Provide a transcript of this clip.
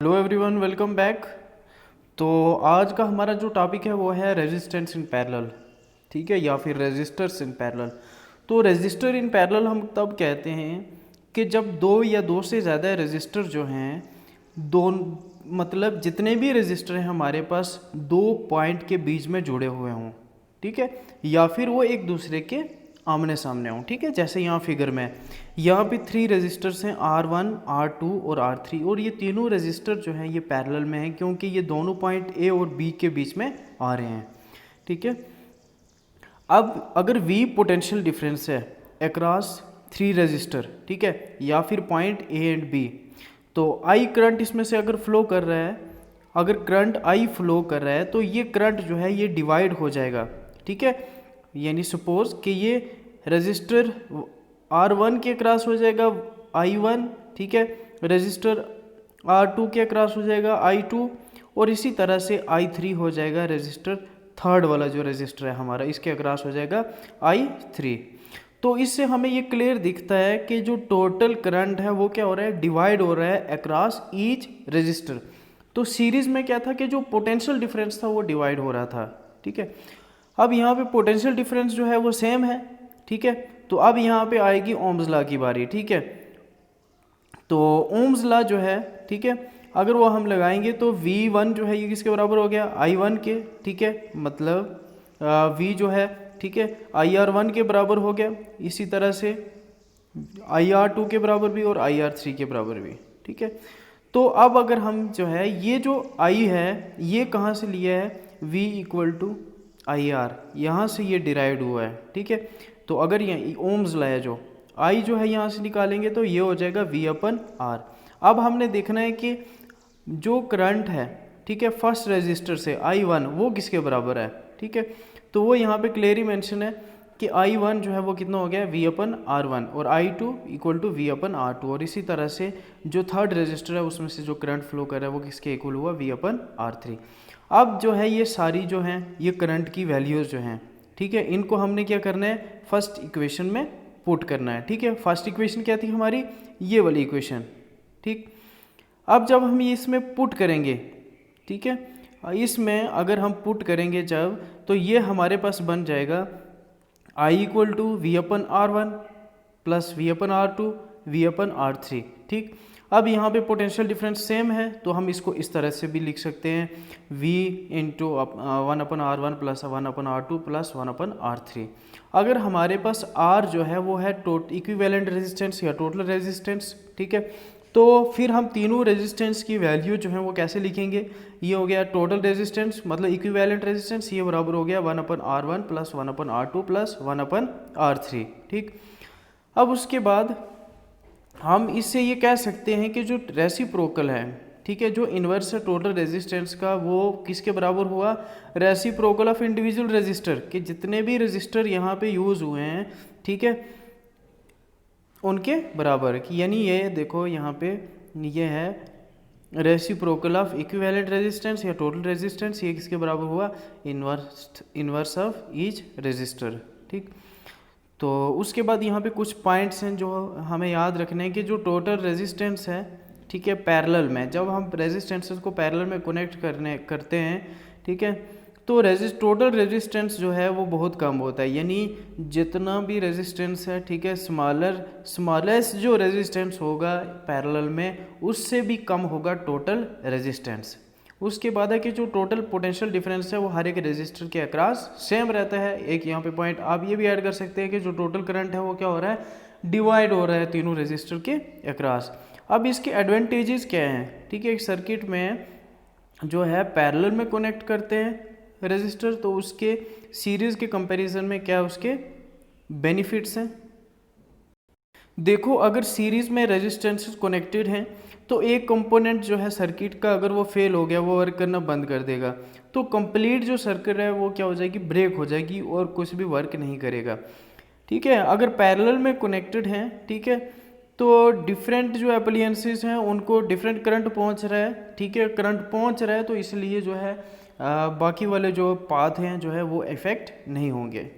Hello everyone, welcome back. तो आज का हमारा जो टॉपिक है वो है रेजिस्टेंस इन पैरेलल, ठीक है, या फिर रेजिस्टर्स इन पैरेलल। तो रेजिस्टर इन पैरेलल हम तब कहते हैं कि जब दो या दो से ज़्यादा रेजिस्टर जो हैं, दो मतलब जितने भी रेजिस्टर हैं हमारे पास दो पॉइंट के बीच में जुड़े हुए हों, ठीक है, या फिर वो एक दूसरे के आमने सामने हों, ठीक है। जैसे यहाँ फिगर में यहाँ पे 3 रेजिस्टर्स हैं, R1, R2 और R3, और ये तीनों रेजिस्टर जो हैं ये पैरेलल में हैं क्योंकि ये दोनों पॉइंट A और B के बीच में आ रहे हैं, ठीक है। अब अगर V पोटेंशियल डिफरेंस है अक्रॉस 3 रेजिस्टर, ठीक है, या फिर पॉइंट A एंड B, तो I करंट इसमें से अगर फ्लो कर रहा है, अगर करंट I फ्लो कर रहा है तो ये करंट जो है ये डिवाइड हो जाएगा, ठीक है। यानी सपोज कि ये रजिस्टर R1 के क्रॉस हो जाएगा I1, ठीक है, रजिस्टर R2 के क्रॉस हो जाएगा I2, और इसी तरह से I3 हो जाएगा रजिस्टर थर्ड वाला जो रजिस्टर है हमारा, इसके क्रॉस हो जाएगा I3। तो इससे हमें ये क्लियर दिखता है कि जो टोटल करंट है वो क्या हो रहा है, डिवाइड हो रहा है अक्रॉस ईच रजिस्टर। तो सीरीज में क्या था कि जो पोटेंशियल डिफरेंस था वो डिवाइड हो रहा था, ठीक है। अब यहाँ पे पोटेंशियल डिफरेंस जो है वो सेम है, ठीक है। तो अब यहाँ पे आएगी ओम्स लॉ की बारी, ठीक है। तो ओम्स लॉ जो है, ठीक है, अगर वो हम लगाएंगे तो V1 जो है ये किसके बराबर हो गया, I1 के, ठीक है, मतलब V जो है, ठीक है, IR1 के बराबर हो गया, इसी तरह से IR2 के बराबर भी और IR3 के बराबर भी, ठीक है। तो अब अगर हम जो है ये जो I है ये कहाँ से लिया है, V इक्वल टू IR, यहाँ से ये डिराइव्ड हुआ है, ठीक है। तो अगर ये ओम्स लॉ है जो I जो है यहाँ से निकालेंगे तो ये हो जाएगा V/R। अब हमने देखना है कि जो करंट है, ठीक है, फर्स्ट रेजिस्टर से I1 वो किसके बराबर है, ठीक है। तो वो यहाँ पे क्लियरली मेंशन है कि I1 जो है वो कितना हो गया V/R1 और I2 इक्वल टू V/R2, और इसी तरह से जो थर्ड रेजिस्टर है उसमें से जो करंट फ्लो कर रहा है वो किसके इक्वल हुआ V/R3। अब जो है ये सारी जो हैं ये करंट की वैल्यूज़ जो हैं, ठीक है, इनको हमने क्या करना है, फर्स्ट इक्वेशन में पुट करना है, ठीक है। फर्स्ट इक्वेशन क्या थी हमारी, ये वाली इक्वेशन, ठीक। अब जब हम ये इसमें पुट करेंगे, ठीक है, इसमें अगर हम पुट करेंगे जब, तो ये हमारे पास बन जाएगा I equal to V/R1 plus V/R2 V/R3, ठीक। अब यहाँ पे पोटेंशियल डिफरेंस सेम है तो हम इसको इस तरह से भी लिख सकते हैं V into 1/R1 plus 1/R2 plus 1/R3। अगर हमारे पास R जो है वो है इक्विवेलेंट रेजिस्टेंस या टोटल रेजिस्टेंस, ठीक है, तो फिर हम तीनों रेजिस्टेंस की वैल्यू जो है वो कैसे लिखेंगे, ये हो गया टोटल रेजिस्टेंस मतलब इक्विवेलेंट रेजिस्टेंस, ये बराबर हो गया 1/R1 plus 1/R2 plus 1/R3, ठीक। अब उसके बाद हम इससे ये कह सकते हैं कि जो रेसिप्रोकल है, ठीक है, जो इन्वर्स है टोटल रेजिस्टेंस का वो किसके बराबर हुआ, रेसिप्रोकल ऑफ इंडिविजुअल रेजिस्टर, कि जितने भी रेजिस्टर यहाँ पे यूज़ हुए हैं, ठीक है, उनके बराबर की। यानी ये देखो यहाँ पे ये है रेसिप्रोकल ऑफ इक्विवेलेंट रेजिस्टेंस या टोटल रेजिस्टेंस, ये किसके बराबर हुआ, इन्वर्स ऑफ ईच रेजिस्टर, ठीक। तो उसके बाद यहाँ पे कुछ पॉइंट्स हैं जो हमें याद रखने हैं कि जो टोटल रेजिस्टेंस है, ठीक है, पैरेलल में जब हम रेजिस्टेंसेस को पैरेलल में कनेक्ट करते हैं, ठीक है, तो टोटल रेजिस्टेंस जो है वो बहुत कम होता है। यानी जितना भी रेजिस्टेंस है, ठीक है, स्मॉलेस्ट जो रेजिस्टेंस होगा पैरेलल में उससे भी कम होगा टोटल रेजिस्टेंस। उसके बाद है कि जो टोटल पोटेंशियल डिफरेंस है वो हर एक रेजिस्टर के अक्रॉस सेम रहता है। एक यहाँ पे पॉइंट आप ये भी ऐड कर सकते हैं कि जो टोटल करंट है वो क्या हो रहा है, डिवाइड हो रहा है तीनों रेजिस्टर के अक्रॉस। अब इसके एडवांटेजेस क्या हैं, ठीक है, एक सर्किट में जो है पैरेलल में कनेक्ट करते हैं रेजिस्टर तो उसके सीरीज के कंपैरिजन में क्या उसके बेनिफिट्स हैं। देखो अगर सीरीज में रेजिस्टेंसेस कनेक्टेड हैं तो एक कंपोनेंट जो है सर्किट का अगर वो फेल हो गया, वो वर्क करना बंद कर देगा, तो कंप्लीट जो सर्किट है वो क्या हो जाएगी, ब्रेक हो जाएगी और कुछ भी वर्क नहीं करेगा, ठीक है। अगर पैरेलल में कनेक्टेड हैं, ठीक है, तो डिफरेंट जो एप्लायंसेस हैं उनको डिफरेंट करंट पहुंच रहा है, ठीक है, करंट पहुंच रहा है, तो इसलिए जो है बाकी वाले जो पाथ हैं जो है वो इफेक्ट नहीं होंगे।